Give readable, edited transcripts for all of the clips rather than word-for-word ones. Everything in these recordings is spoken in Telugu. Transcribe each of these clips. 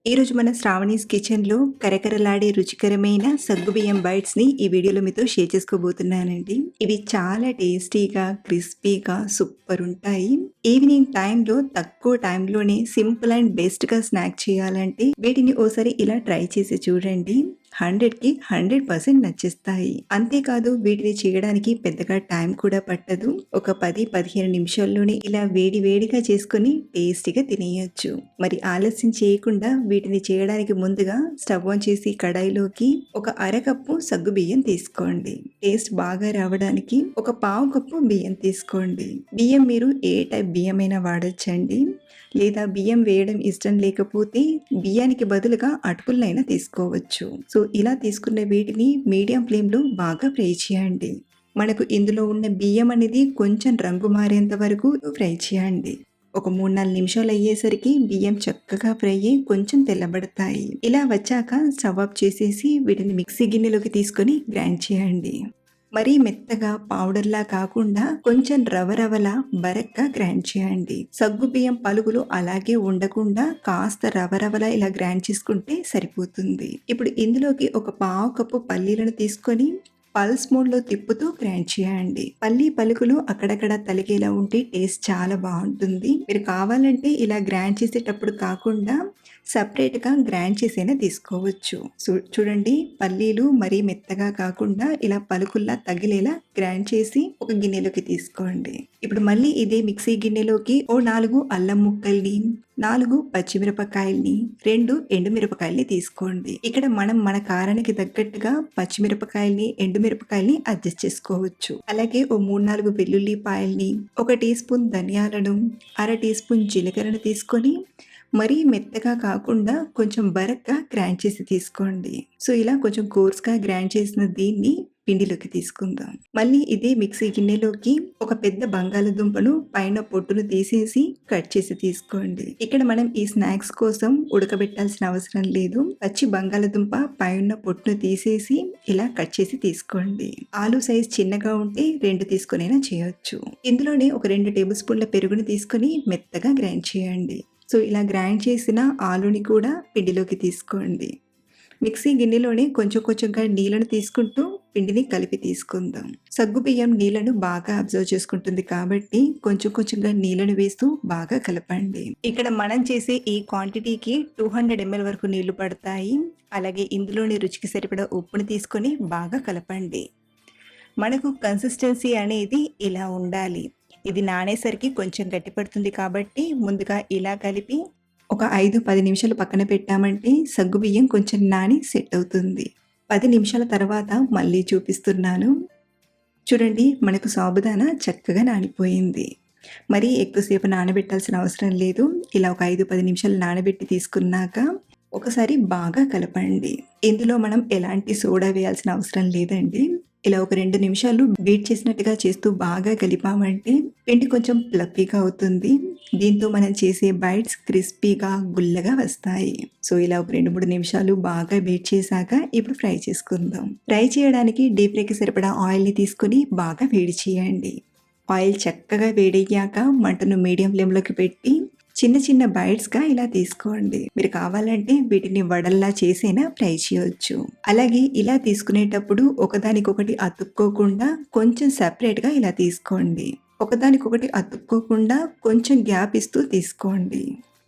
ఈరోజు మన శ్రావణీస్ కిచెన్‌లో కరకరలాడే రుచికరమైన సగ్గుబియ్యం బైట్స్‌ని ఈ వీడియోలో మీతో షేర్ చేసుకోబోతున్నానండి. ఇవి చాలా టేస్టీగా, క్రిస్పీగా సూపరుంటాయి. ఈవినింగ్ టైంలో తక్కువ టైంలోనే సింపుల్ అండ్ బెస్ట్‌గా స్నాక్ చేయాలంటే వీటిని ఓసారి ఇలా ట్రై చేసి చూడండి. 100కి 100% నచ్చేస్తాయి. అంతేకాదు వీటిని చేయడానికి పెద్దగా టైం కూడా పట్టదు. ఒక 10, 15 నిమిషాల్లోనే ఇలా వేడి వేడిగా చేసుకొని టేస్టీగా తినేయొచ్చు. మరి ఆలస్యం చేయకుండా వీటిని చేయడానికి ముందుగా స్టవ్ ఆన్ చేసి కడాయిలోకి ఒక అరకప్పు సగ్గుబియ్యం తీసుకోండి. టేస్ట్ బాగా రావడానికి ఒక పావు కప్పు బియ్యం తీసుకోండి. బియ్యం మీరు ఏ టైప్ బియ్యమైనా వాడొచ్చండి. లేదా బియ్యం వేయడం ఇష్టం లేకపోతే బియ్యానికి బదులుగా అటుకులనైనా తీసుకోవచ్చు. సో ఇలా తీసుకున్న వీటిని మీడియం ఫ్లేమ్‌లో బాగా ఫ్రై చేయండి. మనకు ఇందులో ఉన్న బియ్యం అనేది కొంచెం రంగు మారేంత వరకు ఫ్రై చేయండి. ఒక 3, 4 నిమిషాలు అయ్యేసరికి బియ్యం చక్కగా ఫ్రై అయ్యి కొంచెం తెల్లబడతాయి. ఇలా వచ్చాక స్టవ్ ఆఫ్ చేసేసి వీటిని మిక్సీ గిన్నెలోకి తీసుకొని గ్రైండ్ చేయండి. మరీ మెత్తగా పౌడర్‌లా కాకుండా కొంచెం రవరవలా బరక్గా గ్రైండ్ చేయండి. సగ్గుబియ్యం పలుకులు అలాగే ఉండకుండా కాస్త రవరవలా ఇలా గ్రైండ్ చేసుకుంటే సరిపోతుంది. ఇప్పుడు ఇందులోకి ఒక పావు కప్పు పల్లీలను తీసుకొని పల్స్ మోడ్‌లో తిప్పుతూ గ్రైండ్ చేయండి. పల్లి పలుకులు అక్కడక్కడ తలిగేలా ఉంటే టేస్ట్ చాలా బావుంటుంది. మీరు కావాలంటే ఇలా గ్రైండ్ చేసేటప్పుడు కాకుండా సెపరేట్‌గా గ్రైండ్ చేసైనా తీసుకోవచ్చు. చూడండి, పల్లీలు మరీ మెత్తగా కాకుండా ఇలా పలుకుల్లా తగిలేలా గ్రైండ్ చేసి ఒక గిన్నెలోకి తీసుకోండి. ఇప్పుడు మళ్ళీ ఇదే మిక్సీ గిన్నెలోకి ఓ 4 అల్లం ముక్కల్ని, 4 పచ్చిమిరపకాయల్ని, 2 ఎండుమిరపకాయల్ని తీసుకోండి. ఇక్కడ మనం మన కారానికి తగ్గట్టుగా పచ్చిమిరపకాయల్ని, ఎండుమిరపకాయల్ని అడ్జస్ట్ చేసుకోవచ్చు. అలాగే ఓ 3, 4 వెల్లుల్లిపాయల్ని, ఒక టీ స్పూన్ ధనియాలను, అర టీ స్పూన్ జీలకర్రను తీసుకొని మరీ మెత్తగా కాకుండా కొంచెం బరక్గా గ్రైండ్ చేసి తీసుకోండి. సో ఇలా కొంచెం కోర్స్‌గా గ్రైండ్ చేసిన దీన్ని పిండిలోకి తీసుకుందాం. మళ్ళీ ఇదే మిక్సీ గిన్నెలోకి ఒక పెద్ద బంగాళదుంపను పైన పొట్టును తీసేసి కట్ చేసి తీసుకోండి. ఇక్కడ మనం ఈ స్నాక్స్ కోసం ఉడకబెట్టాల్సిన అవసరం లేదు. పచ్చి బంగాళదుంప పైన పొట్టును తీసేసి ఇలా కట్ చేసి తీసుకోండి. ఆలు సైజ్ చిన్నగా ఉంటే 2 తీసుకొనైనా చేయొచ్చు. ఇందులోనే ఒక 2 టేబుల్ స్పూన్ల పెరుగుని తీసుకొని మెత్తగా గ్రైండ్ చేయండి. సో ఇలా గ్రైండ్ చేసిన ఆలుని కూడా పిండిలోకి తీసుకోండి. మిక్సీ గిన్నెలోనే కొంచెం కొంచెంగా నీళ్ళను తీసుకుంటూ పిండిని కలిపి తీసుకుందాం. సగ్గుబియ్యం నీళ్లను బాగా అబ్జర్వ్ చేసుకుంటుంది కాబట్టి కొంచెం కొంచెంగా నీళ్లను వేస్తూ బాగా కలపండి. ఇక్కడ మనం చేసే ఈ క్వాంటిటీకి 200 ml వరకు నీళ్లు పడతాయి. అలాగే ఇందులోని రుచికి సరిపడా ఉప్పుని తీసుకొని బాగా కలపండి. మనకు కన్సిస్టెన్సీ అనేది ఇలా ఉండాలి. ఇది నానేసరికి కొంచెం గట్టిపడుతుంది కాబట్టి ముందుగా ఇలా కలిపి ఒక 5, 10 నిమిషాలు పక్కన పెట్టామంటే సగ్గుబియ్యం కొంచెం నాని సెట్ అవుతుంది. 10 నిమిషాల తర్వాత మళ్ళీ చూపిస్తున్నాను. చూడండి, మనకు సాబుదానా చక్కగా నానిపోయింది. మరీ ఎక్కువసేపు నానబెట్టాల్సిన అవసరం లేదు. ఇలా ఒక 5, 10 నిమిషాలు నానబెట్టి తీసుకున్నాక ఒకసారి బాగా కలపండి. ఇందులో మనం ఎలాంటి సోడా వేయాల్సిన అవసరం లేదండి. ఇలా ఒక 2 నిమిషాలు బీట్ చేసినట్టుగా చేస్తూ బాగా కలిపామంటే పిండి కొంచెం ఫ్లఫీగా అవుతుంది. దీంతో మనం చేసే బైట్స్ క్రిస్పీగా, గుల్లగా వస్తాయి. సో ఇలా ఒక 2, 3 నిమిషాలు బాగా బీట్ చేశాక ఇప్పుడు ఫ్రై చేసుకుందాం. ఫ్రై చేయడానికి డీప్ ఫ్రైకి సరిపడా ఆయిల్ని తీసుకొని బాగా వేడి చేయండి. ఆయిల్ చక్కగా వేడయ్యాక మంటను మీడియం ఫ్లేమ్లోకి పెట్టి చిన్న చిన్న బైట్స్గా ఇలా తీసుకోండి. మీరు కావాలంటే వీటిని వడల్లా చేసైనా ఫ్రై చేయొచ్చు. అలాగే ఇలా తీసుకునేటప్పుడు ఒకదానికొకటి అతుక్కోకుండా కొంచెం సెపరేట్గా ఇలా తీసుకోండి. ఒకదానికొకటి అతుక్కోకుండా కొంచెం గ్యాప్ ఇస్తూ తీసుకోండి.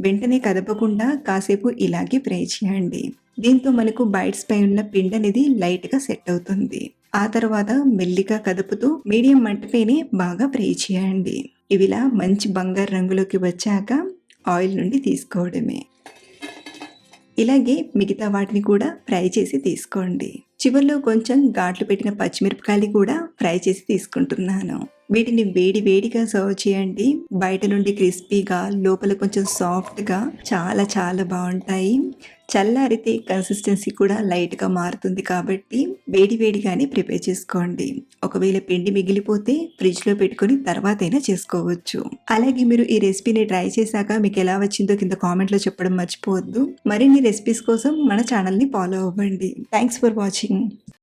వెంటనే కదపకుండా కాసేపు ఇలాగే ఫ్రై చేయండి. దీంతో మనకు బైట్స్ పై ఉన్న పిండి అనేది లైట్గా సెట్ అవుతుంది. ఆ తర్వాత మెల్లిగా కదుపుతూ మీడియం మంటపైనే బాగా ఫ్రై చేయండి. ఇవిలా మంచి బంగారు రంగులోకి వచ్చాక ఆయిల్ నుండి తీసుకోవడమే. ఇలాగే మిగతా వాటిని కూడా ఫ్రై చేసి తీసుకోండి. చివర్లో కొంచెం ఘాట్లు పెట్టిన పచ్చిమిరపకాయలు కూడా ఫ్రై చేసి తీసుకుంటున్నాను. వీటిని వేడి వేడిగా సర్వ్ చేయండి. బయట నుండి క్రిస్పీగా, లోపల కొంచెం సాఫ్ట్గా చాలా చాలా బాగుంటాయి. చల్లారితే కన్సిస్టెన్సీ కూడా లైట్గా మారుతుంది కాబట్టి వేడి వేడిగానే ప్రిపేర్ చేసుకోండి. ఒకవేళ పిండి మిగిలిపోతే ఫ్రిడ్జ్లో పెట్టుకొని తర్వాతైనా చేసుకోవచ్చు. అలాగే మీరు ఈ రెసిపీని ట్రై చేశాక మీకు ఎలా వచ్చిందో కింద కామెంట్లో చెప్పడం మర్చిపోవద్దు. మరిన్ని రెసిపీస్ కోసం మన ఛానల్ని ఫాలో అవ్వండి. Thanks for watching.